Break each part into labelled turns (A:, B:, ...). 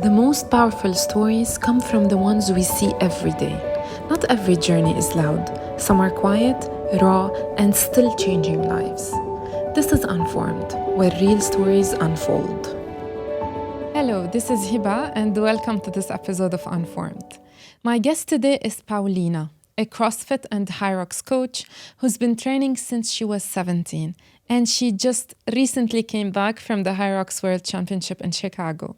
A: The most powerful stories come from the ones we see every day. Not every journey is loud. Some are quiet, raw, and still changing lives. This is Unformed, where real stories unfold. Hello, this is Hiba, and welcome to this episode of Unformed. My guest today is Paulina, a CrossFit and Hyrox coach who's been training since she was 17, and she just recently came back from the Hyrox World Championship in Chicago.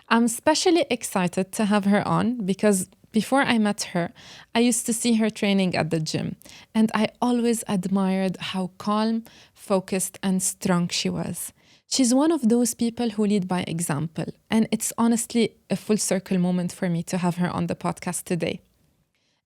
A: I'm especially excited to have her on because before I met her, I used to see her training at the gym, and I always admired how calm, focused, and strong she was. She's one of those people who lead by example, and it's honestly a full circle moment for me to have her on the podcast today.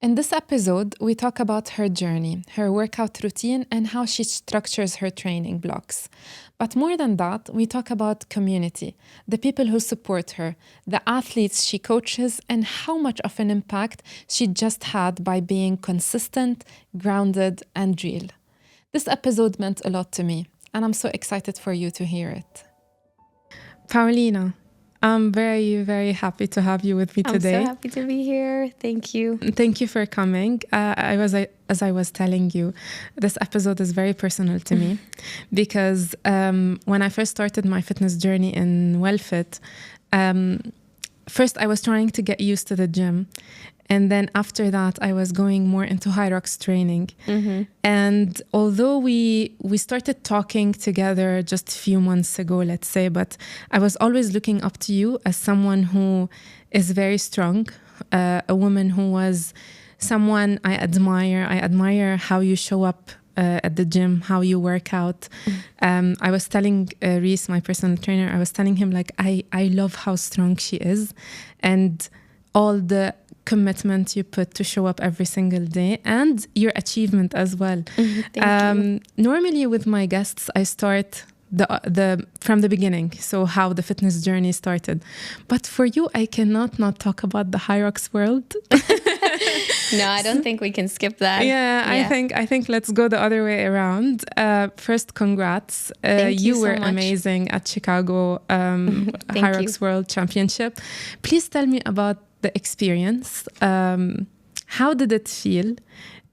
A: In this episode, we talk about her journey, her workout routine, and how she structures her training blocks. But more than that, we talk about community, the people who support her, the athletes she coaches, and how much of an impact she just had by being consistent, grounded, and real. This episode meant a lot to me, and I'm so excited for you to hear it. Paulina, I'm very, very happy to have you with me today.
B: I'm so happy to be here. Thank you.
A: Thank you for coming. As I was telling you, this episode is very personal to me because when I first started my fitness journey in WellFit, first I was trying to get used to the gym. And then after that, I was going more into Hyrox training. Mm-hmm. And although we started talking together just a few months ago, let's say, but I was always looking up to you as someone who is very strong, a woman who was someone I admire. I admire how you show up at the gym, how you work out. I was telling Reese, my personal trainer, I was telling him, like, I love how strong she is and all the commitment you put to show up every single day and your achievement as well.
B: Thank you.
A: Normally with my guests, I start the from the beginning, so how the fitness journey started. But for you, I cannot not talk about the Hyrox world.
B: No, I don't think we can skip that.
A: Yeah. I think let's go the other way around. First, congrats.
B: Thank you so
A: were
B: much.
A: amazing at Chicago Hyrox World Championship. Please tell me about the experience. How did it feel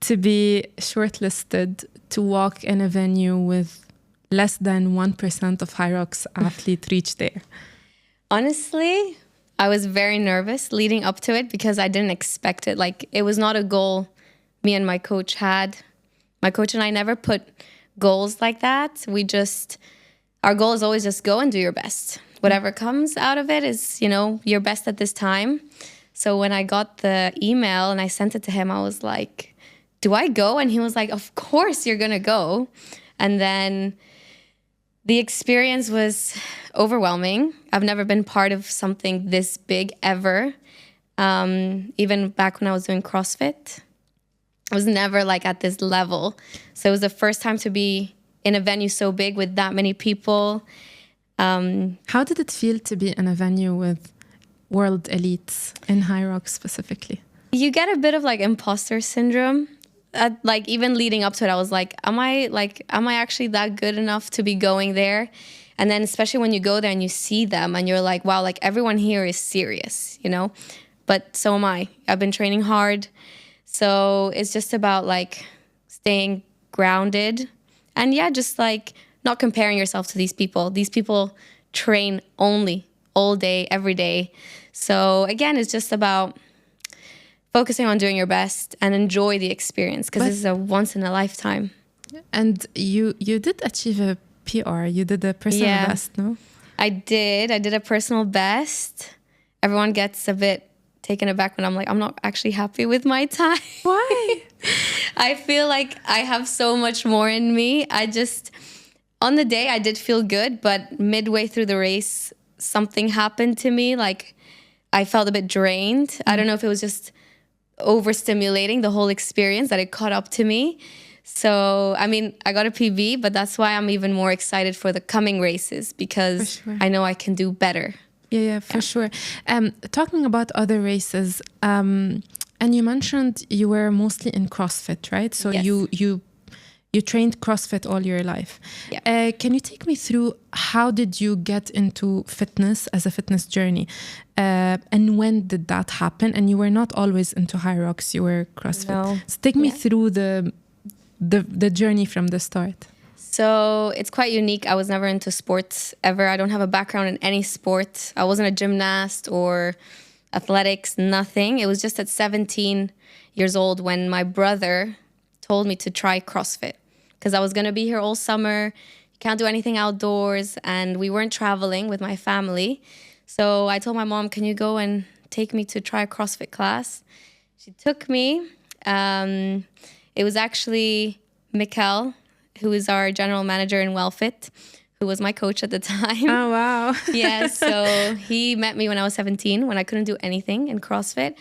A: to be shortlisted to walk in a venue with less than 1% of Hyrox athletes reach there?
B: Honestly, I was very nervous leading up to it because I didn't expect it. Like, it was not a goal me and my coach had. My coach and I never put goals like that. Our goal is always just go and do your best. Whatever comes out of it is, your best at this time. So when I got the email and I sent it to him, I was like, do I go? And he was like, of course you're going to go. And then the experience was overwhelming. I've never been part of something this big ever. Even back when I was doing CrossFit, I was never like at this level. So it was the first time to be in a venue so big with that many people.
A: How did it feel to be in a venue with world elites in Hyrox specifically?
B: You get a bit of like imposter syndrome. Like even leading up to it, I was like, am I actually that good enough to be going there? And then especially when you go there and you see them and you're like, wow, like everyone here is serious, But so am I. I've been training hard. So it's just about like staying grounded and just like not comparing yourself to these people. These people train only all day, every day. So again, it's just about focusing on doing your best and enjoy the experience because this is a once in a lifetime.
A: And you did achieve a PR. You did a personal best, no?
B: I did a personal best. Everyone gets a bit taken aback when I'm like, I'm not actually happy with my time.
A: Why?
B: I feel like I have so much more in me. On the day I did feel good, but midway through the race, something happened to me. Like I felt a bit drained. I don't know if it was just overstimulating the whole experience that it caught up to me. So, I mean, I got a PB, but that's why I'm even more excited for the coming races because I know I can do better.
A: Yeah, for sure. Talking about other races, and you mentioned you were mostly in CrossFit, right? So
B: yes.
A: you you trained CrossFit all your life.
B: Yeah.
A: Can you take me through how did you get into fitness as a fitness journey? And when did that happen? And you were not always into Hyrox, you were CrossFit.
B: No.
A: So take me through the journey from the start.
B: So it's quite unique. I was never into sports ever. I don't have a background in any sport. I wasn't a gymnast or athletics, nothing. It was just at 17 years old when my brother told me to try CrossFit because I was going to be here all summer. You can't do anything outdoors, and we weren't traveling with my family. So I told my mom, can you go and take me to try a CrossFit class? She took me. It was actually Mikkel, who is our general manager in WellFit, who was my coach at the time.
A: Oh, wow.
B: Yeah, so he met me when I was 17, when I couldn't do anything in CrossFit.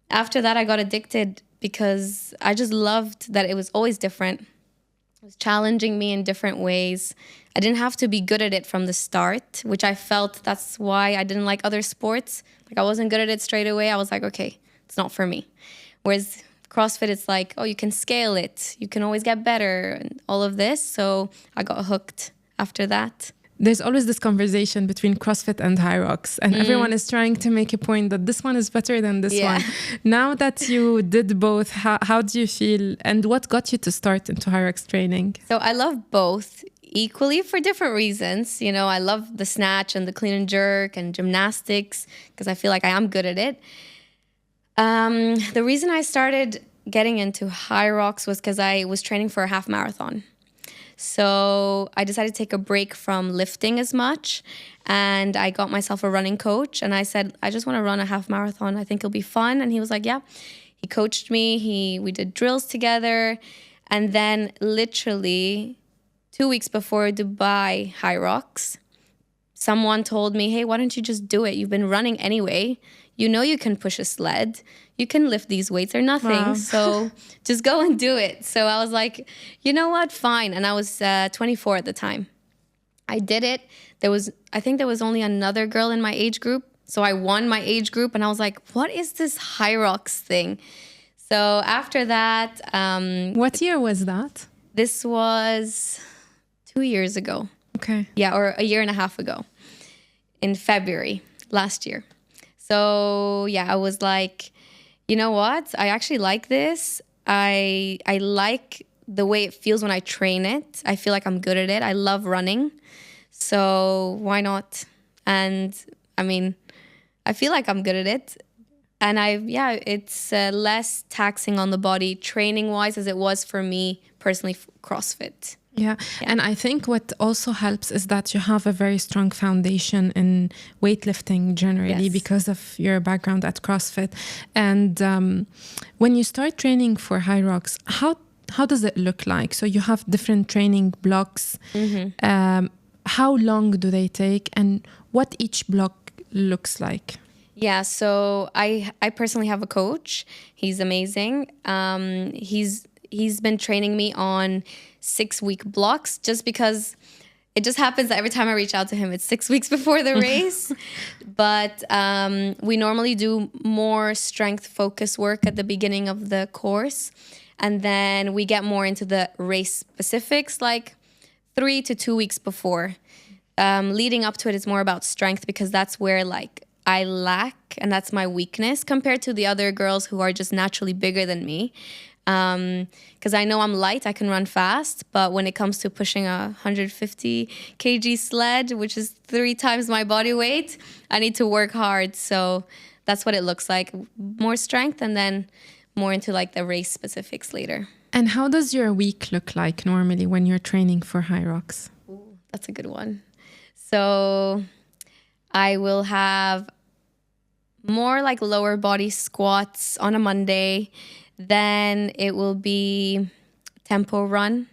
B: After that, I got addicted because I just loved that it was always different. It was challenging me in different ways. I didn't have to be good at it from the start, which I felt that's why I didn't like other sports. Like I wasn't good at it straight away. I was like, okay, it's not for me. Whereas CrossFit, it's like, oh, you can scale it. You can always get better and all of this. So I got hooked after that.
A: There's always this conversation between CrossFit and Hyrox, and everyone is trying to make a point that this one is better than this one. Now that you did both, how do you feel, and what got you to start into Hyrox training?
B: So I love both equally for different reasons. You know, I love the snatch and the clean and jerk and gymnastics because I feel like I am good at it. The reason I started getting into Hyrox was because I was training for a half marathon. So I decided to take a break from lifting as much, and I got myself a running coach, and I said, I just want to run a half marathon. I think it'll be fun. And he was like, yeah. He coached me. We did drills together. And then literally 2 weeks before Dubai Hyrox, someone told me, hey, why don't you just do it? You've been running anyway. You know you can push a sled. You can lift these weights or nothing.
A: Wow.
B: So just go and do it. So I was like, you know what? Fine. And I was 24 at the time. I did it. I think there was only another girl in my age group. So I won my age group, and I was like, what is this Hyrox thing? So after that...
A: what year was that?
B: This was 2 years ago.
A: Okay.
B: Yeah, or a year and a half ago in February last year. So yeah, I was like, you know what? I actually like this. I like the way it feels when I train it. I feel like I'm good at it. I love running. So why not? And I mean, I feel like I'm good at it. And it's less taxing on the body training wise as it was for me personally, CrossFit.
A: Yeah. And I think what also helps is that you have a very strong foundation in weightlifting generally because of your background at CrossFit. And when you start training for Hyrox, how does it look like? So you have different training blocks. How long do they take, and what each block looks like?
B: Yeah, so I personally have a coach. He's amazing. He's been training me on 6-week blocks just because it just happens that every time I reach out to him, it's 6 weeks before the race. But we normally do more strength focus work at the beginning of the course. And then we get more into the race specifics like 3 to 2 weeks before. Leading up to it is more about strength because that's where like I lack and that's my weakness compared to the other girls who are just naturally bigger than me. Because I know I'm light, I can run fast, but when it comes to pushing a 150 kg sled, which is 3 times my body weight, I need to work hard. So that's what it looks like. More strength and then more into like the race specifics later.
A: And how does your week look like normally when you're training for Hyrox?
B: Ooh, that's a good one. So I will have more like lower body squats on a Monday. Then it will be tempo run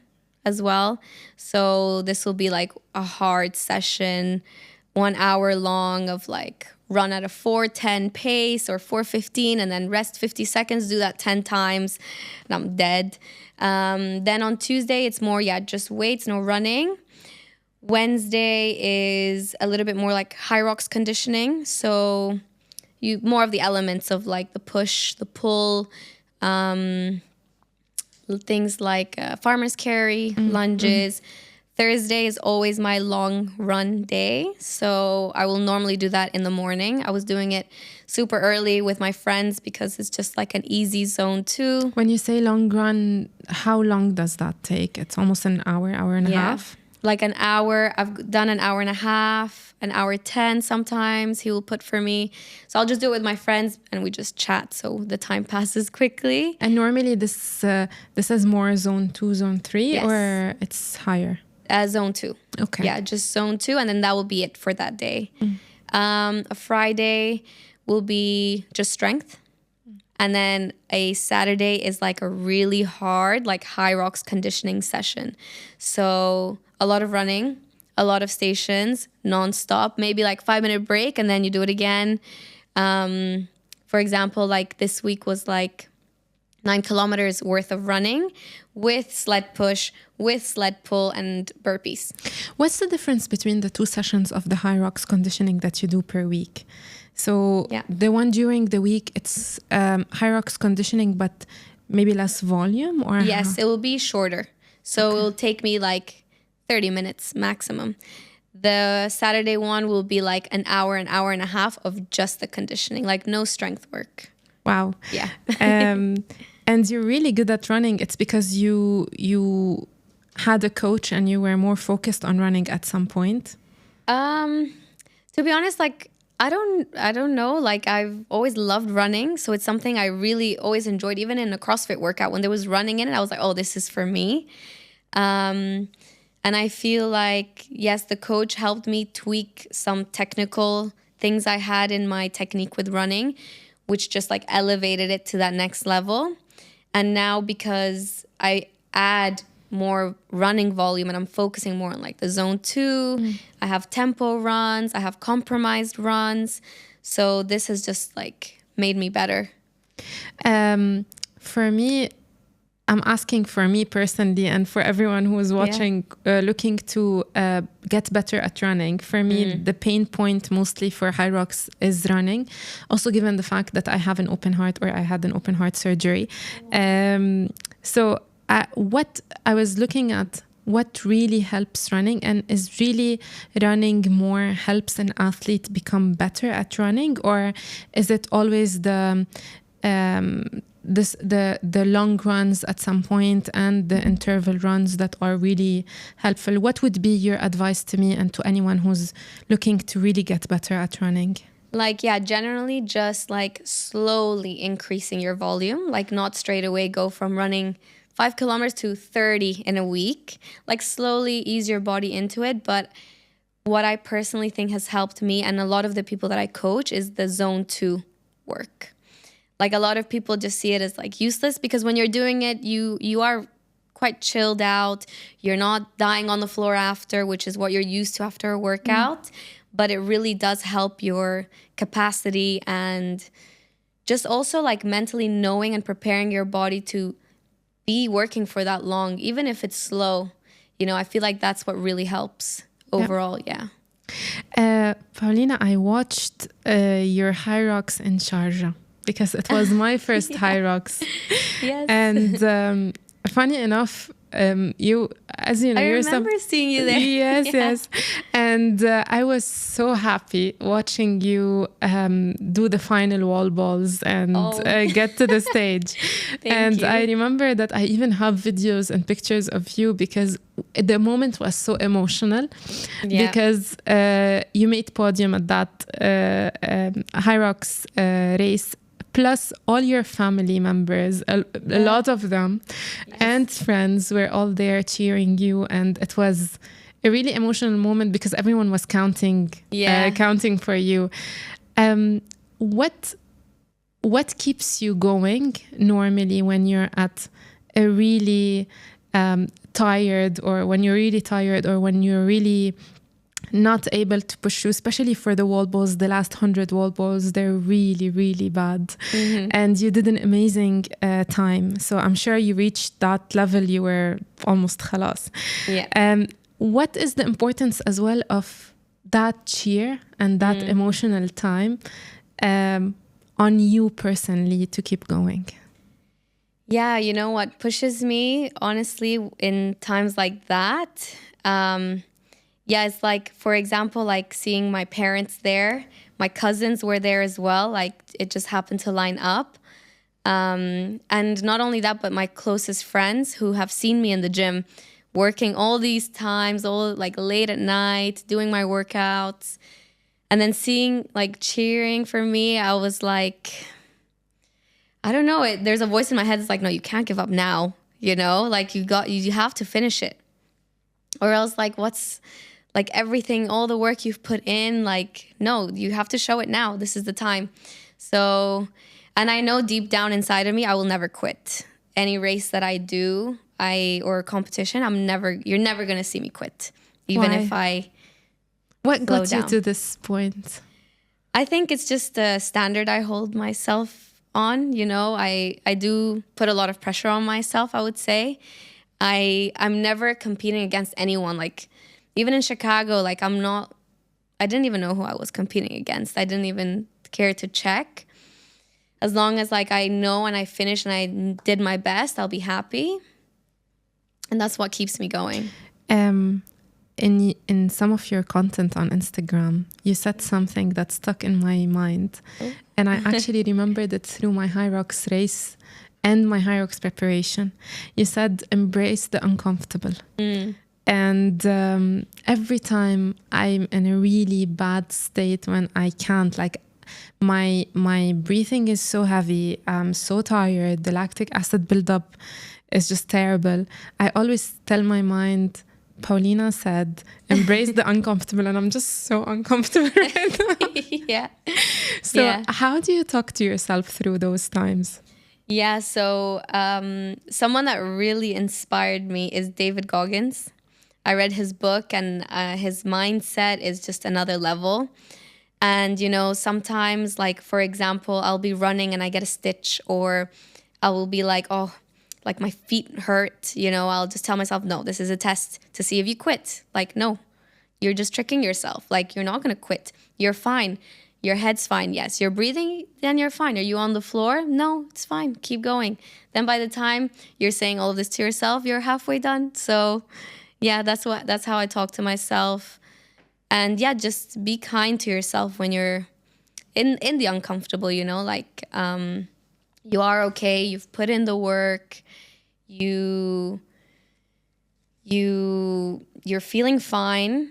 B: as well. So this will be like a hard session, 1 hour long of like run at a 4:10 pace or 4:15 and then rest 50 seconds, do that 10 times and I'm dead. Then on Tuesday, it's more, just weights, no running. Wednesday is a little bit more like Hyrox conditioning. So more of the elements of like the push, the pull, things like farmer's carry, lunges. Thursday is always my long run day. So I will normally do that in the morning. I was doing it super early with my friends because it's just like an easy zone 2.
A: When you say long run, how long does that take? It's almost an hour and a half?
B: Like an hour. I've done an hour and a half, an hour 10 sometimes he will put for me. So I'll just do it with my friends and we just chat so the time passes quickly.
A: And normally this is more zone 2, zone 3,
B: Yes.
A: or it's higher?
B: Zone 2.
A: Okay.
B: Yeah, just zone 2, and then that will be it for that day. A Friday will be just strength. And then a Saturday is like a really hard, like Hyrox conditioning session. So a lot of running, a lot of stations, nonstop, maybe like 5-minute break, and then you do it again. For example, like this week was like 9 kilometers worth of running with sled push, with sled pull, and burpees.
A: What's the difference between the 2 sessions of the Hyrox conditioning that you do per week? So the one during the week, it's Hyrox conditioning, but maybe less volume? Or
B: yes, it will be shorter. So it will take me like 30 minutes maximum. The Saturday one will be like an hour and a half of just the conditioning, like no strength work.
A: Wow.
B: Yeah.
A: And you're really good at running. It's because you had a coach and you were more focused on running at some point?
B: To be honest, like I don't know. Like I've always loved running, so it's something I really always enjoyed. Even in a CrossFit workout, when there was running in it, I was like, oh, this is for me. And I feel like, yes, the coach helped me tweak some technical things I had in my technique with running, which just like elevated it to that next level. And now because I add more running volume and I'm focusing more on like the zone 2, I have tempo runs, I have compromised runs. So this has just like made me better.
A: For me, I'm asking for me personally and for everyone who is watching, looking to get better at running. For me, the pain point mostly for Hyrox is running. Also, given the fact that I have an open heart, or I had an open heart surgery. So what I was looking at, what really helps running, and is really running more helps an athlete become better at running, or is it always the long runs at some point and the interval runs that are really helpful? What would be your advice to me and to anyone who's looking to really get better at running?
B: Like, yeah, generally just like slowly increasing your volume, like not straight away go from running 5 kilometers to 30 in a week, like slowly ease your body into it. But what I personally think has helped me and a lot of the people that I coach is the zone 2 work. Like a lot of people just see it as like useless because when you're doing it, you are quite chilled out. You're not dying on the floor after, which is what you're used to after a workout. But it really does help your capacity and just also like mentally knowing and preparing your body to be working for that long, even if it's slow. You know, I feel like that's what really helps overall. Yeah.
A: Paulina, I watched your Hyrox in Sharjah, because it was my first Hyrox.
B: Yes.
A: And funny enough, you, as you know,
B: I remember seeing you there.
A: Yes. And I was so happy watching you do the final wall balls and get to the stage. And
B: you.
A: I remember that I even have videos and pictures of you because the moment was so emotional. Because you made podium at that Hyrox race. Plus all your family members, a lot of them, and friends were all there cheering you. And it was a really emotional moment because everyone was counting for you. What keeps you going normally when you're at a really tired, or when you're really tired, or when you're really not able to push through, especially for the wall balls, the last 100 wall balls, they're really, really bad. And you did an amazing time. So I'm sure you reached that level, you were almost khalas. What is the importance as well of that cheer and that emotional time on you personally to keep going?
B: Yeah, you know what pushes me, honestly, in times like that? Yeah, it's like, for example, like seeing my parents there. My cousins were there as well. Like, it just happened to line up. And not only that, but my closest friends who have seen me in the gym working all these times, all like late at night, doing my workouts, and then seeing like cheering for me. I was like, I don't know. There's a voice in my head that's like, no, you can't give up now. You know, like you have to finish it, or else like what's like everything, all the work you've put in. Like, no, you have to show it now. This is the time. So, and I know deep down inside of me, I will never quit. Any race that I do, or competition, you're never gonna see me quit, even
A: Why?
B: if I
A: What
B: slow
A: got you
B: down.
A: to this point?
B: I think it's just the standard I hold myself on. You know, I do put a lot of pressure on myself, I would say. I'm never competing against anyone. Like, even in Chicago, like I didn't even know who I was competing against. I didn't even care to check. As long as like I know and I finished and I did my best, I'll be happy. And that's what keeps me going.
A: Um, in some of your content on Instagram, you said something that stuck in my mind, and I actually remembered it through my Hyrox race and my Hyrox preparation. You said, "Embrace the uncomfortable." And every time I'm in a really bad state when I can't, like, my breathing is so heavy, I'm so tired, the lactic acid buildup is just terrible. I always tell my mind, Paulina said, embrace the uncomfortable, and I'm just so uncomfortable right now.
B: Yeah.
A: So
B: Yeah.
A: how do you talk to yourself through those times?
B: Yeah. So someone that really inspired me is David Goggins. I read his book, and his mindset is just another level. And, you know, sometimes, like, for example, I'll be running and I get a stitch, or I will be like, oh, like my feet hurt. You know, I'll just tell myself, no, this is a test to see if you quit. Like, no, you're just tricking yourself. Like, you're not going to quit. You're fine. Your head's fine. Yes. You're breathing, then you're fine. Are you on the floor? No, it's fine. Keep going. Then by the time you're saying all of this to yourself, you're halfway done. So yeah, that's how I talk to myself. And yeah, just be kind to yourself when you're in the uncomfortable, you know, like you are okay, you've put in the work, you're feeling fine,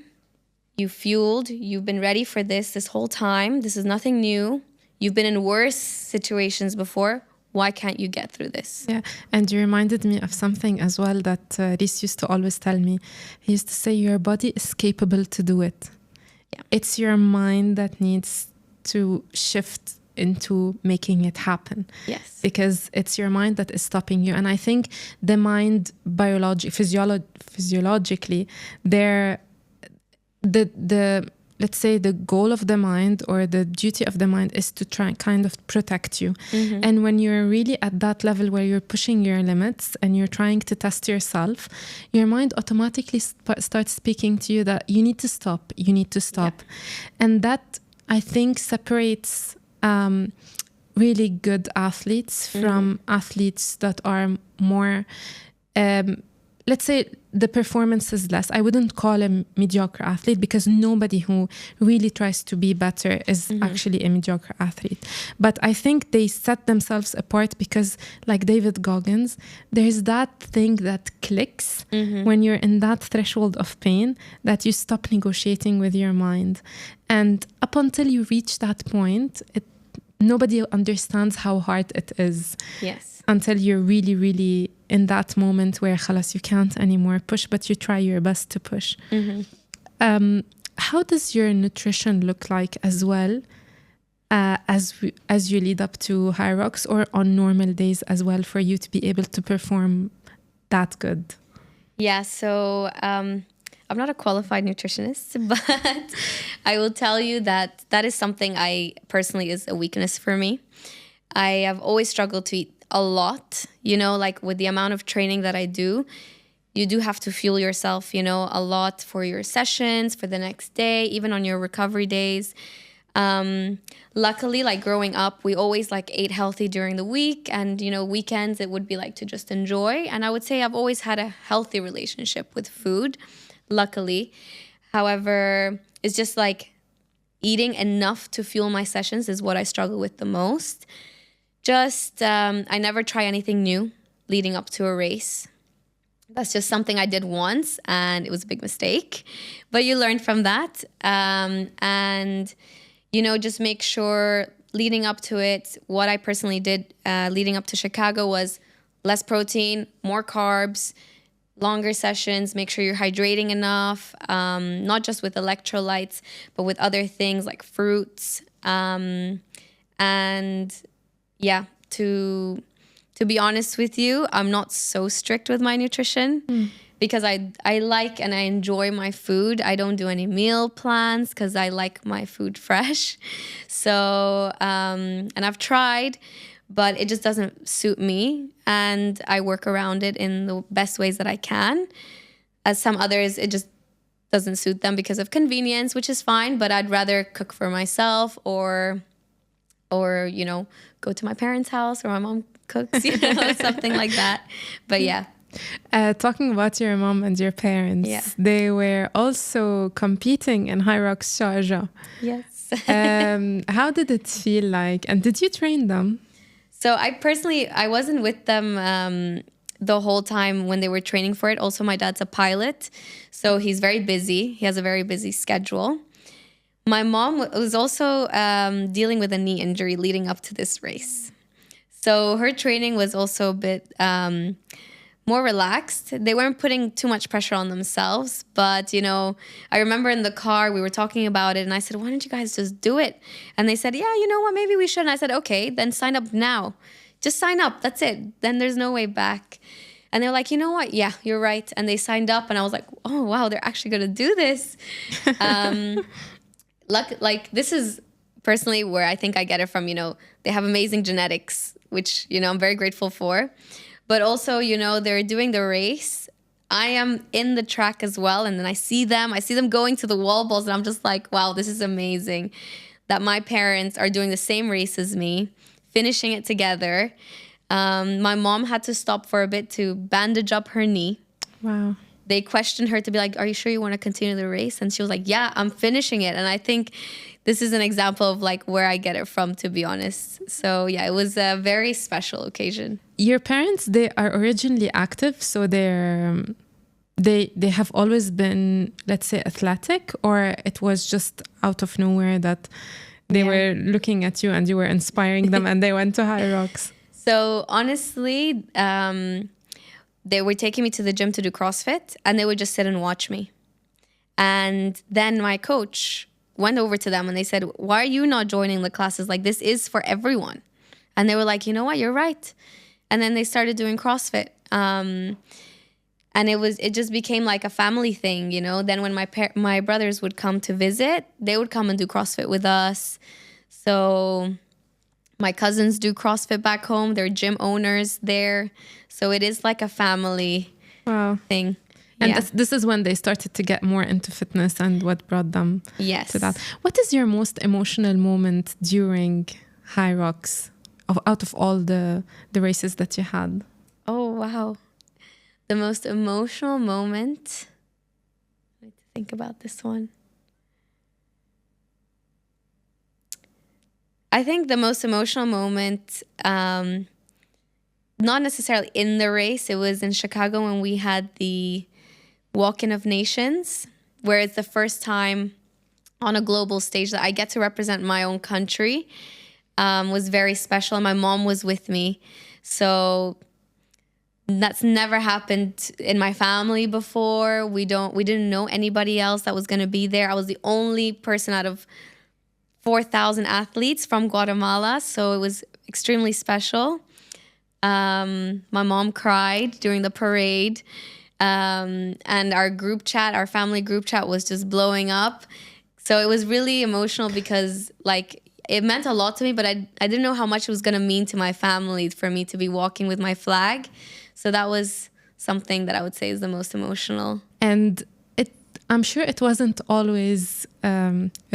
B: you fueled, you've been ready for this whole time. This is nothing new. You've been in worse situations before. Why can't you get through this?
A: Yeah, and you reminded me of something as well that Reese used to always tell me. He used to say, your body is capable to do it.
B: Yeah.
A: It's your mind that needs to shift into making it happen.
B: Yes.
A: Because it's your mind that is stopping you. And I think the mind physiologically, the let's say the goal of the mind or the duty of the mind is to try and kind of protect you.
B: Mm-hmm.
A: And when you're really at that level where you're pushing your limits and you're trying to test yourself, your mind automatically starts speaking to you that you need to stop, you need to stop. Yeah. And that, I think, separates really good athletes from athletes that are more let's say the performance is less. I wouldn't call a mediocre athlete, because nobody who really tries to be better is actually a mediocre athlete. But I think they set themselves apart because, like David Goggins, there's that thing that clicks when you're in that threshold of pain, that you stop negotiating with your mind. And up until you reach that point, nobody understands how hard it is.
B: Yes.
A: Until you're really, really in that moment where khalas, you can't anymore push, but you try your best to push. How does your nutrition look like as well, as you lead up to Hyrox, or on normal days as well, for you to be able to perform that good?
B: Yeah, so I'm not a qualified nutritionist, but I will tell you that is something I personally is a weakness for me. I have always struggled to eat a lot, you know, like with the amount of training that I do, you do have to fuel yourself, you know, a lot for your sessions, for the next day, even on your recovery days. Luckily, like growing up, we always like ate healthy during the week, and weekends it would be like to just enjoy. And I would say I've always had a healthy relationship with food, luckily. However, it's just like eating enough to fuel my sessions is what I struggle with the most. Just I never try anything new leading up to a race. That's just something I did once, and it was a big mistake. But you learn from that, and just make sure leading up to it, what I personally did leading up to Chicago was less protein, more carbs, longer sessions, make sure you're hydrating enough, not just with electrolytes, but with other things like fruits. And yeah, to be honest with you, I'm not so strict with my nutrition. Because I like and I enjoy my food. I don't do any meal plans because I like my food fresh. So, and I've tried, but it just doesn't suit me. And I work around it in the best ways that I can. As some others, it just doesn't suit them because of convenience, which is fine. But I'd rather cook for myself or go to my parents' house, or my mom cooks, something like that. But yeah.
A: Talking about your mom and your parents, they were also competing in Hyrox Sharjah.
B: Yes.
A: How did it feel like? And did you train them?
B: So I wasn't with them the whole time when they were training for it. Also, my dad's a pilot, so he's very busy. He has a very busy schedule. My mom was also dealing with a knee injury leading up to this race. So her training was also a bit more relaxed. They weren't putting too much pressure on themselves. But, I remember in the car, we were talking about it. And I said, why don't you guys just do it? And they said, yeah, you know what? Maybe we should. And I said, okay, then sign up now. Just sign up. That's it. Then there's no way back. And they're like, you know what? Yeah, you're right. And they signed up. And I was like, oh, wow, they're actually going to do this. This is personally where I think I get it from. They have amazing genetics, which, I'm very grateful for. But also, they're doing the race. I am in the track as well. And then I see them going to the wall balls. And I'm just like, wow, this is amazing that my parents are doing the same race as me, finishing it together. My mom had to stop for a bit to bandage up her knee.
A: Wow.
B: They questioned her to be like, are you sure you want to continue the race? And she was like, yeah, I'm finishing it. And I think this is an example of like where I get it from, to be honest. So yeah, it was a very special occasion.
A: Your parents, they are originally active, so they have always been, let's say, athletic, or it was just out of nowhere that they were looking at you and you were inspiring them and they went to Hyrox?
B: So honestly, they were taking me to the gym to do CrossFit, and they would just sit and watch me. And then my coach went over to them and they said, why are you not joining the classes? Like, this is for everyone. And they were like, you know what, you're right. And then they started doing CrossFit. And it just became like a family thing, Then when my brothers would come to visit, they would come and do CrossFit with us. So my cousins do CrossFit back home. They're gym owners there. So it is like a family thing.
A: And this is when they started to get more into fitness and what brought them to that. What is your most emotional moment during Hyrox out of all the races that you had?
B: Oh, wow. The most emotional moment. I need to think about this one. I think the most emotional moment, not necessarily in the race, it was in Chicago when we had the Walk-in of Nations, where it's the first time on a global stage that I get to represent my own country. Was very special, and my mom was with me. So that's never happened in my family before. We didn't know anybody else that was going to be there. I was the only person out of 4,000 athletes from Guatemala, so it was extremely special. My mom cried during the parade. And our family group chat was just blowing up. So it was really emotional because it meant a lot to me, but I didn't know how much it was going to mean to my family for me to be walking with my flag. So that was something that I would say is the most emotional.
A: And I'm sure it wasn't always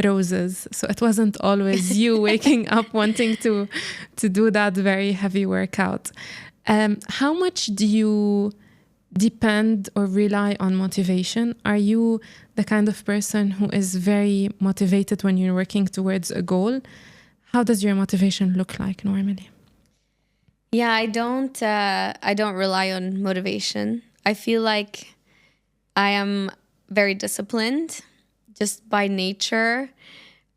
A: roses. So it wasn't always you waking up wanting to do that very heavy workout. How much do you depend or rely on motivation? Are you the kind of person who is very motivated when you're working towards a goal? How does your motivation look like normally?
B: Yeah, I don't rely on motivation. I feel like I am very disciplined just by nature.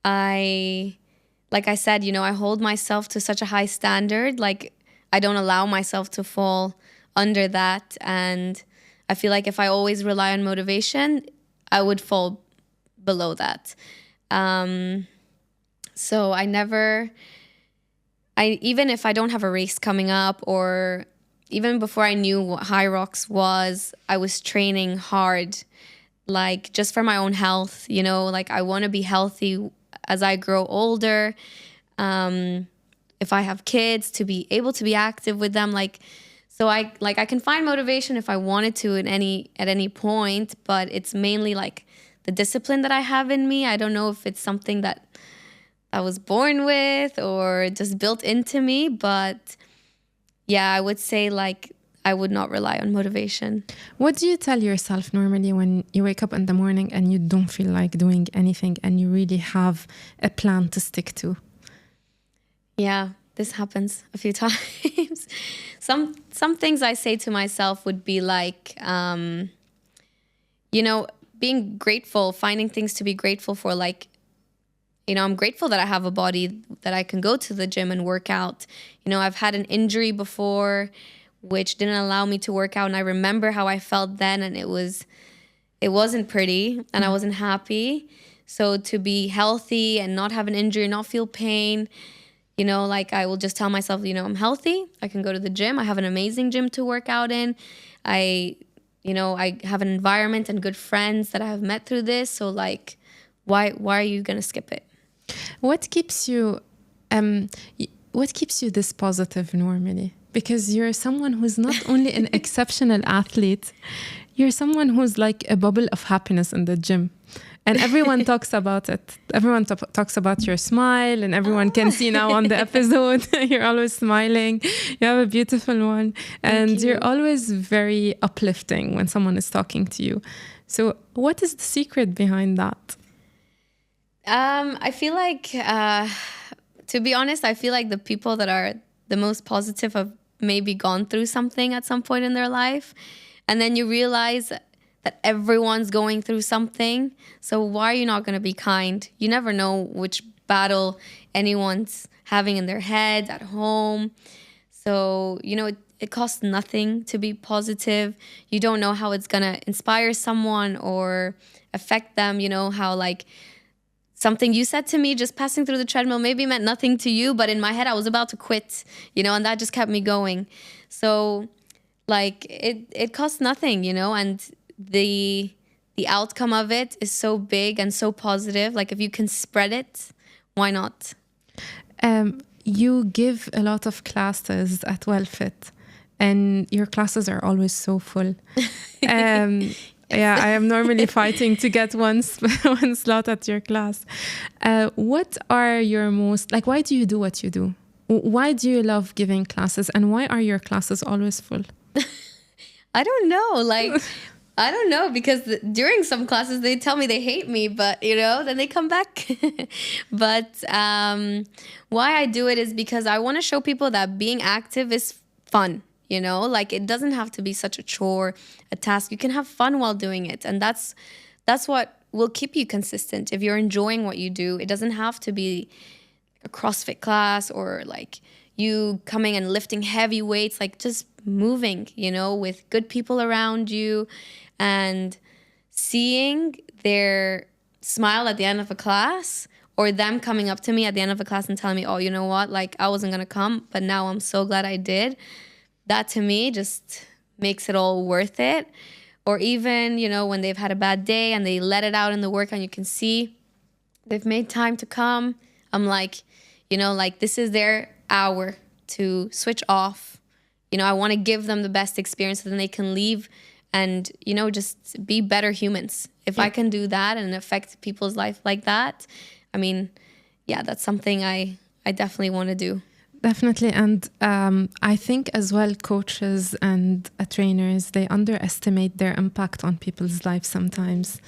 B: Like I said, I hold myself to such a high standard. Like I don't allow myself to fall under that. And I feel like if I always rely on motivation, I would fall below that. So even if I don't have a race coming up, or even before I knew what Hyrox was, I was training hard, like just for my own health, like I want to be healthy as I grow older. If I have kids, to be able to be active with them, so I can find motivation if I wanted to at any point, but it's mainly like the discipline that I have in me. I don't know if it's something that I was born with or just built into me, but yeah, I would say like I would not rely on motivation.
A: What do you tell yourself normally when you wake up in the morning and you don't feel like doing anything and you really have a plan to stick to?
B: Yeah, this happens a few times. Some things I say to myself would be like, being grateful, finding things to be grateful for, like, I'm grateful that I have a body that I can go to the gym and work out. I've had an injury before, which didn't allow me to work out. And I remember how I felt then, and it wasn't pretty and I wasn't happy. So to be healthy and not have an injury, not feel pain, like I will just tell myself, I'm healthy. I can go to the gym. I have an amazing gym to work out in. I have an environment and good friends that I have met through this. So like, why are you going to skip it?
A: What keeps you this positive normally? Because you're someone who's not only an exceptional athlete, you're someone who's like a bubble of happiness in the gym. And everyone talks about it. Everyone talks about your smile, and everyone can see now on the episode, you're always smiling. You have a beautiful one. And you're always very uplifting when someone is talking to you. So what is the secret behind that?
B: I feel like, to be honest, I feel like the people that are the most positive have maybe gone through something at some point in their life. And then you realize that everyone's going through something. So why are you not going to be kind? You never know which battle anyone's having in their head at home. So, it costs nothing to be positive. You don't know how it's going to inspire someone or affect them. How like something you said to me just passing through the treadmill maybe meant nothing to you, but in my head I was about to quit, and that just kept me going. So like it costs nothing, and the outcome of it is so big and so positive. Like if you can spread it, why not?
A: You give a lot of classes at WellFit, and your classes are always so full. Yeah, I am normally fighting to get one slot at your class. What are your most, like, why do you do what you do? Why do you love giving classes, and why are your classes always full?
B: I don't know. Like, I don't know, because during some classes they tell me they hate me, but then they come back. But why I do it is because I want to show people that being active is fun. Like it doesn't have to be such a chore, a task. You can have fun while doing it. And that's what will keep you consistent. If you're enjoying what you do, it doesn't have to be a CrossFit class or like you coming and lifting heavy weights, like just moving, with good people around you and seeing their smile at the end of a class, or them coming up to me at the end of a class and telling me, oh, you know what? Like I wasn't going to come, but now I'm so glad I did. That to me just makes it all worth it. Or even, when they've had a bad day and they let it out in the workout and you can see they've made time to come. I'm like, like this is their hour to switch off. I want to give them the best experience so then they can leave and, you know, just be better humans. If I can do that and affect people's life like that, I mean, yeah, that's something I definitely want to do.
A: Definitely. And I think as well, coaches and trainers, they underestimate their impact on people's lives sometimes.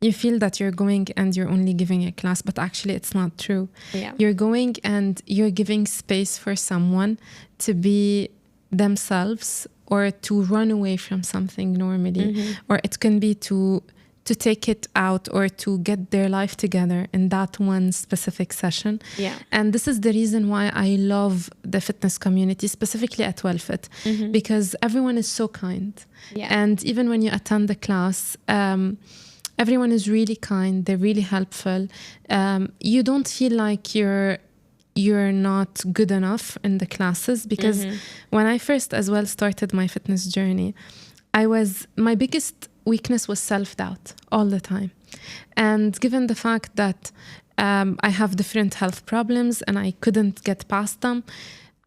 A: You feel that you're going and you're only giving a class, but actually it's not true.
B: Yeah.
A: You're going and you're giving space for someone to be themselves or to run away from something normally, or it can be to take it out or to get their life together in that one specific session.
B: Yeah.
A: And this is the reason why I love the fitness community, specifically at WellFit, because everyone is so kind.
B: Yeah.
A: And even when you attend the class, everyone is really kind. They're really helpful. You don't feel like you're not good enough in the classes, because when I first as well started my fitness journey, my biggest weakness was self-doubt all the time. And given the fact that I have different health problems and I couldn't get past them,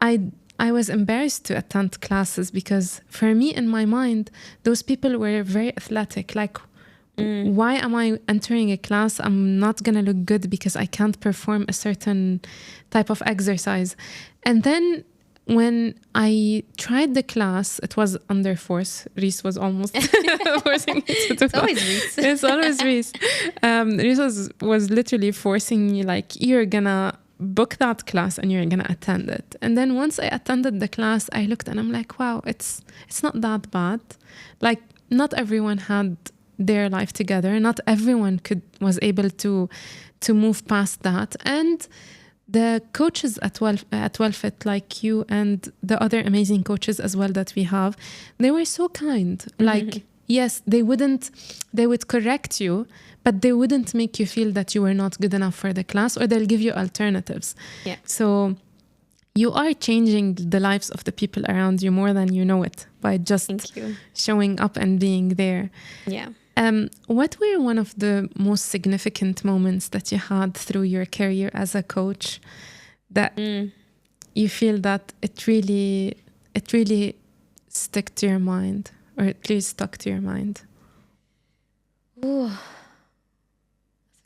A: I was embarrassed to attend classes, because for me, in my mind, those people were very athletic. Like, why am I entering a class? I'm not going to look good because I can't perform a certain type of exercise. And then when I tried the class, it was under force. Reese was almost forcing me to do
B: It's always Reese.
A: It's always Reese. Reese was literally forcing me, like, you're gonna book that class and you're gonna attend it. And then once I attended the class, I looked and I'm like, wow, it's not that bad. Like, not everyone had their life together. Not everyone was able to move past that. And the coaches at WellFit, like you and the other amazing coaches as well that we have, they were so kind. Like, yes, they would correct you, but they wouldn't make you feel that you were not good enough for the class, or they'll give you alternatives.
B: Yeah.
A: So you are changing the lives of the people around you more than you know it by just showing up and being there.
B: Yeah.
A: What were one of the most significant moments that you had through your career as a coach that you feel that it really stuck to your mind, or at least stuck to your mind?
B: Ooh. As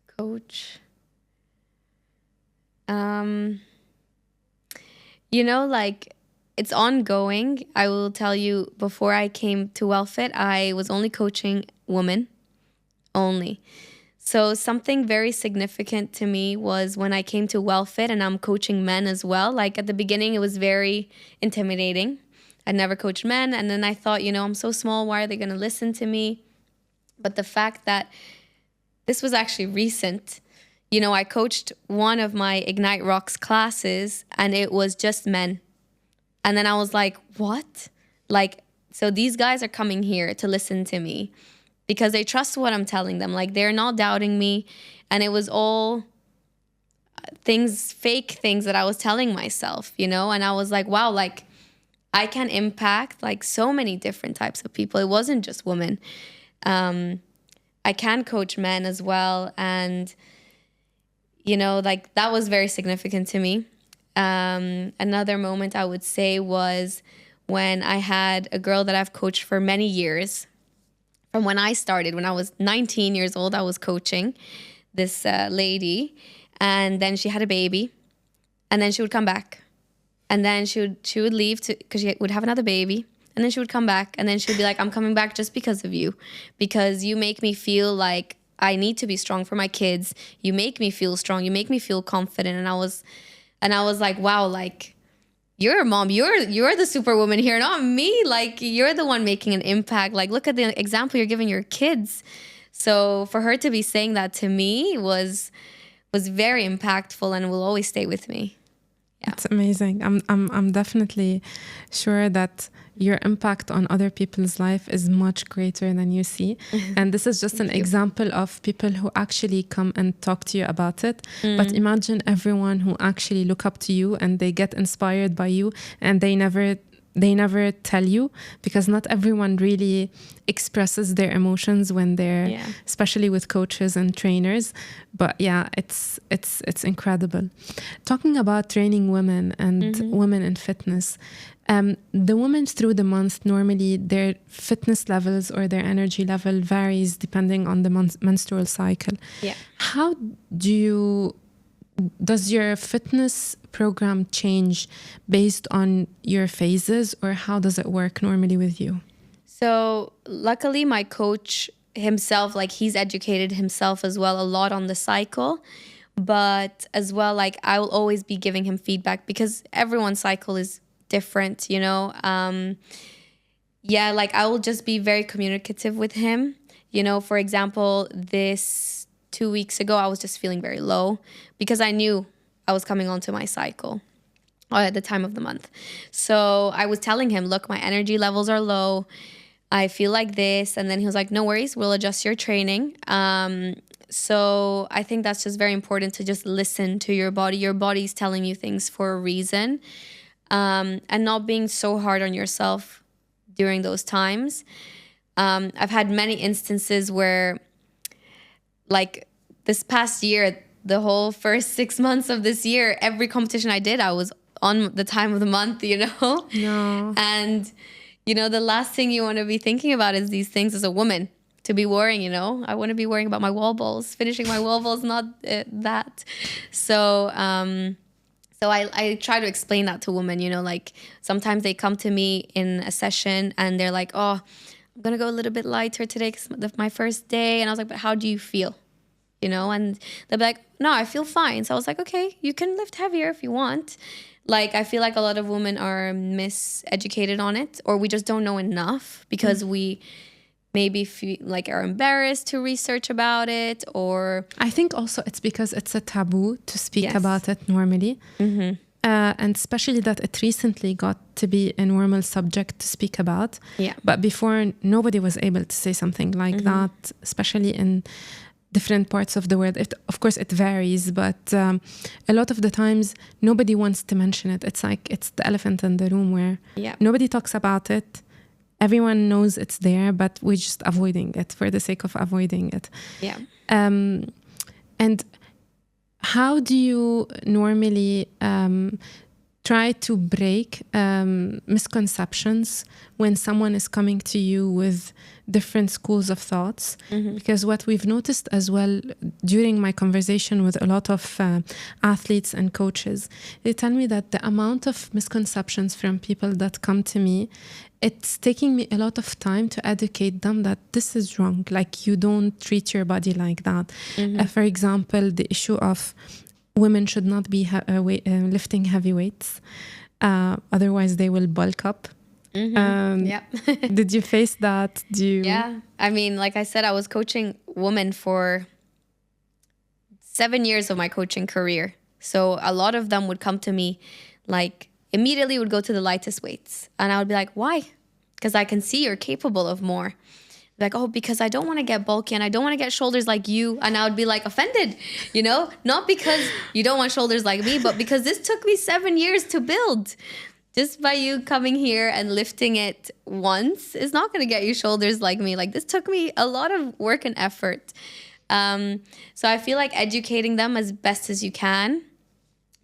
B: a coach. You know, like, it's ongoing. I will tell you, before I came to WellFit, I was only coaching women only. So something very significant to me was when I came to WellFit and I'm coaching men as well. Like, at the beginning, it was very intimidating. I'd never coached men. And then I thought, you know, I'm so small. Why are they going to listen to me? But the fact that this was actually recent, you know, I coached one of my Ignite Rocks classes and it was just men. And then I was like, what? Like, so these guys are coming here to listen to me because they trust what I'm telling them. Like, they're not doubting me. And it was all fake things that I was telling myself, you know? And I was like, wow, like, I can impact like so many different types of people. It wasn't just women. I can coach men as well. And, you know, like, that was very significant to me. Another moment I would say was when I had a girl that I've coached for many years. From when I started, when I was 19 years old, I was coaching this lady, and then she had a baby, and then she would come back, and then she would leave because she would have another baby, and then she would come back, and then she would be like, I'm coming back just because of you, because you make me feel like I need to be strong for my kids. You make me feel strong. You make me feel confident. And I was like, wow, like, you're a mom. You're the superwoman here, not me. Like, you're the one making an impact. Like, look at the example you're giving your kids. So for her to be saying that to me was very impactful and will always stay with me. Yeah.
A: It's amazing. I'm definitely sure that your impact on other people's life is much greater than you see. And this is just an example of people who actually come and talk to you about it. But imagine everyone who actually look up to you and they get inspired by you and they never they never tell you, because not everyone really expresses their emotions when they're, especially with coaches and trainers. But yeah, it's incredible. Talking about training women and women in fitness, the women through the month, normally their fitness levels or their energy level varies depending on the menstrual cycle.
B: Yeah.
A: How does your fitness program change based on your phases, or how does it work normally with you?
B: So luckily my coach himself, like he's educated himself as well a lot on the cycle, but as well, like I will always be giving him feedback because everyone's cycle is different, you know? Like I will just be very communicative with him. You know, for example, this 2 weeks ago, I was just feeling very low because I knew I was coming onto my cycle at the time of the month. So I was telling him, look, my energy levels are low. I feel like this. And then he was like, no worries, we'll adjust your training. So I think that's just very important to just listen to your body. Your body's telling you things for a reason, and not being so hard on yourself during those times. I've had many instances where, like this past year, the whole first 6 months of this year, every competition I did, I was on the time of the month, you know?
A: No.
B: And, you know, the last thing you want to be thinking about is these things as a woman, to be worrying, you know? I want to be worrying about my wall balls, finishing my wall balls, not that. So I try to explain that to women, you know, like sometimes they come to me in a session and they're like, oh, I'm going to go a little bit lighter today because it's my first day. And I was like, but how do you feel? You know, and they'll be like, no, I feel fine. So I was like, okay, you can lift heavier if you want. Like, I feel like a lot of women are miseducated on it, or we just don't know enough because we maybe feel like are embarrassed to research about it, or
A: I think also it's because it's a taboo to speak about it normally. And especially that it recently got to be a normal subject to speak about.
B: Yeah.
A: But before, nobody was able to say something like that, especially in different parts of the world. Of course, it varies, but a lot of the times, nobody wants to mention it. It's like it's the elephant in the room where nobody talks about it. Everyone knows it's there, but we're just avoiding it for the sake of avoiding it.
B: Yeah.
A: And how do you normally try to break misconceptions when someone is coming to you with different schools of thoughts? Because what we've noticed as well during my conversation with a lot of athletes and coaches, they tell me that the amount of misconceptions from people that come to me, it's taking me a lot of time to educate them that this is wrong. Like, you don't treat your body like that. For example, the issue of women should not be lifting heavy weights. Otherwise, they will bulk up. Did you face that?
B: Yeah. I mean, like I said, I was coaching women for 7 years of my coaching career. So a lot of them would come to me, like, immediately would go to the lightest weights. And I would be like, why? Because I can see you're capable of more. Like, oh, because I don't want to get bulky and I don't want to get shoulders like you. And I would be like offended, you know, not because you don't want shoulders like me, but because this took me 7 years to build. Just by you coming here and lifting it once is not going to get you shoulders like me. Like, this took me a lot of work and effort. So I feel like educating them as best as you can,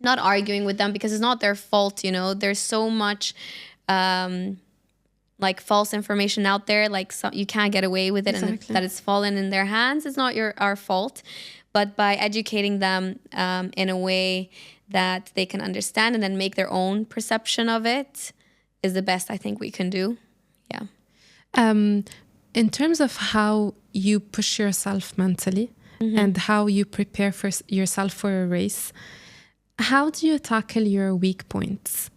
B: not arguing with them because it's not their fault, you know. There's so much like false information out there, like you can't get away with it. Exactly. And that it's fallen in their hands. It's not our fault. But by educating them in a way that they can understand and then make their own perception of it is the best I think we can do. Yeah.
A: In terms of how you push yourself mentally and how you prepare for yourself for a race, how do you tackle your weak points?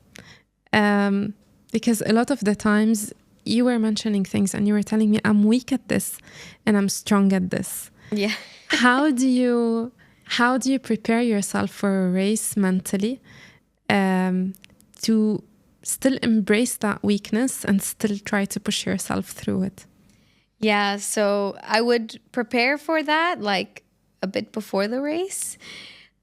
A: Because a lot of the times you were mentioning things and you were telling me, I'm weak at this and I'm strong at this.
B: Yeah.
A: How do you prepare yourself for a race mentally to still embrace that weakness and still try to push yourself through it?
B: Yeah, so I would prepare for that like a bit before the race.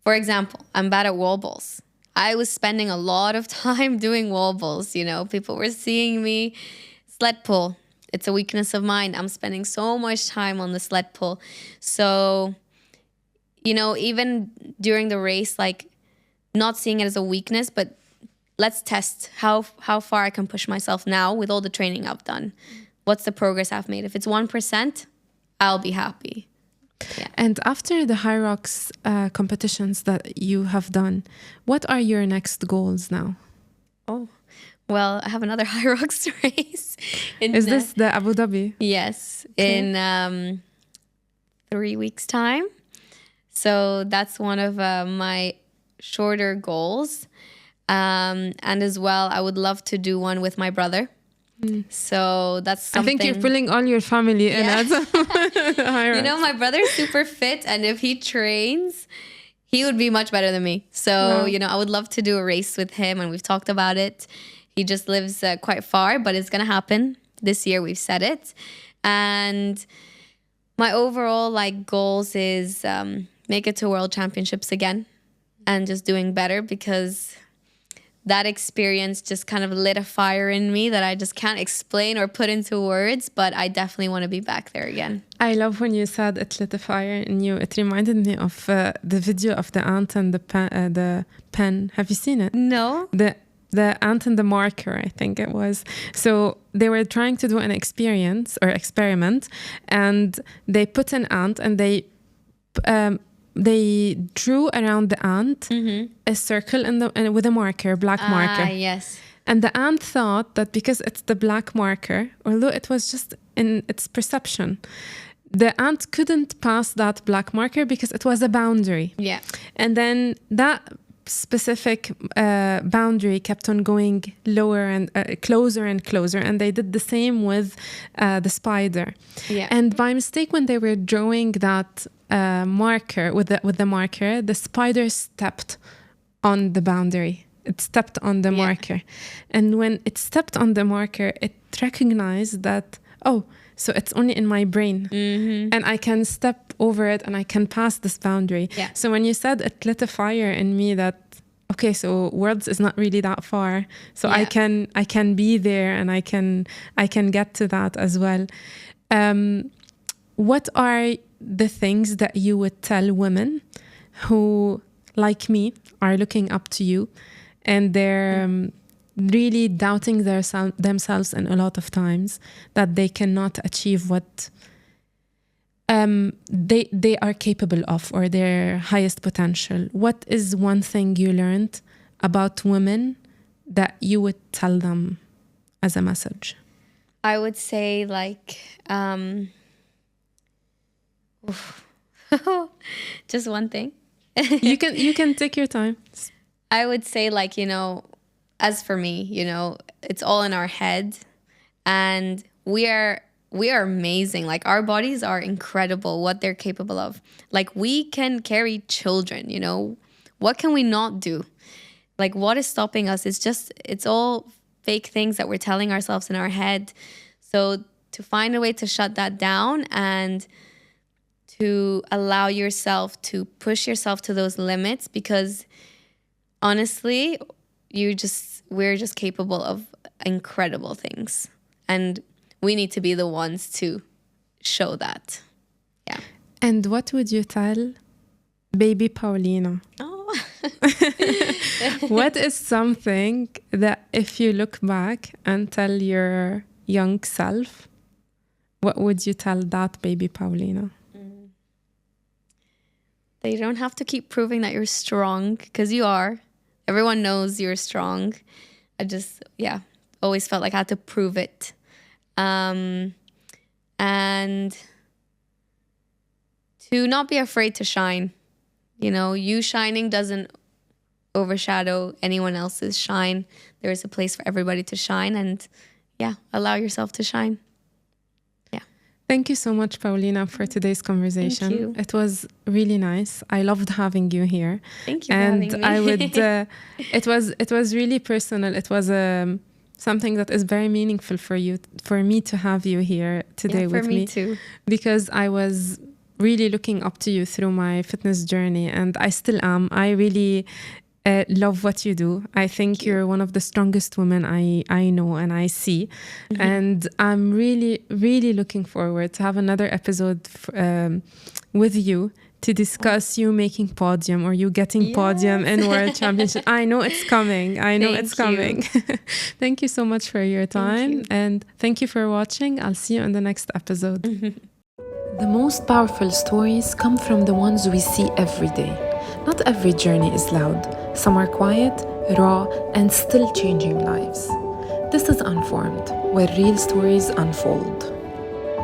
B: For example, I'm bad at wall balls. I was spending a lot of time doing wall balls. You know, people were seeing me sled pull. It's a weakness of mine. I'm spending so much time on the sled pull. So, you know, even during the race, like not seeing it as a weakness, but let's test how far I can push myself now with all the training I've done. What's the progress I've made? If it's 1%, I'll be happy. Yeah.
A: And after the Hyrox competitions that you have done, what are your next goals now?
B: Oh, well, I have another Hyrox race.
A: Is this the Abu Dhabi?
B: Yes, okay. In 3 weeks' time. So that's one of my shorter goals. And as well, I would love to do one with my brother. So that's something.
A: I think you're pulling all your family in.
B: You know, my brother's super fit, and if he trains, he would be much better than me. So, you know, I would love to do a race with him, and we've talked about it. He just lives quite far, but it's going to happen this year. We've said it. And my overall like goals is make it to World Championships again and just doing better, because that experience just kind of lit a fire in me that I just can't explain or put into words, but I definitely want to be back there again.
A: I love when you said it lit a fire in you. It reminded me of the video of the ant and the pen. Have you seen it?
B: No.
A: The ant and the marker, I think it was. So they were trying to do an experiment, and they put an ant and they drew around the ant a circle with a marker, black marker.
B: Yes.
A: And the ant thought that because it's the black marker, although it was just in its perception, the ant couldn't pass that black marker because it was a boundary.
B: Yeah.
A: And then that specific boundary kept on going lower and closer and closer, and they did the same with the spider.
B: Yeah.
A: And by mistake, when they were drawing that marker with the marker, the spider stepped on the boundary. It stepped on the marker, and when it stepped on the marker, it recognized that, oh, so it's only in my brain, and I can step over it and I can pass this boundary.
B: Yeah.
A: So when you said it lit a fire in me that, okay, so Worlds is not really that far, so I can be there and I can get to that as well. What are the things that you would tell women who, like me, are looking up to you and they're really doubting themselves, and a lot of times that they cannot achieve what they are capable of, or their highest potential? What is one thing you learned about women that you would tell them as a message?
B: I would say like just one thing.
A: You can take your time.
B: I would say, like, you know, as for me, you know, it's all in our head, and we are amazing. Like, our bodies are incredible, what they're capable of. Like, we can carry children, you know. What can we not do? Like, what is stopping us? It's all fake things that we're telling ourselves in our head. So to find a way to shut that down and to allow yourself to push yourself to those limits, because honestly, we're just capable of incredible things, and we need to be the ones to show that. Yeah.
A: And what would you tell baby Paulina?
B: Oh.
A: What is something that if you look back and tell your young self, what would you tell that baby Paulina?
B: That you don't have to keep proving that you're strong, because you are. Everyone knows you're strong. I just, always felt like I had to prove it. And to not be afraid to shine. You know, you shining doesn't overshadow anyone else's shine. There is a place for everybody to shine, and allow yourself to shine.
A: Thank you so much, Paulina, for today's conversation.
B: Thank you.
A: It was really nice. I loved having you here.
B: Thank you for having me.
A: And I would, it was really personal. It was something that is very meaningful for me to have you here today with me.
B: For me too.
A: Because I was really looking up to you through my fitness journey, and I still am. I really love what you do. I think you're one of the strongest women I know and I see. And I'm really, really looking forward to have another episode with you to discuss you making podium or you getting podium in World Championship. I know it's coming. I know it's coming. Thank you so much for your time. And thank you for watching. I'll see you in the next episode. The most powerful stories come from the ones we see every day. Not every journey is loud. Some are quiet, raw, and still changing lives. This is Unformed, where real stories unfold.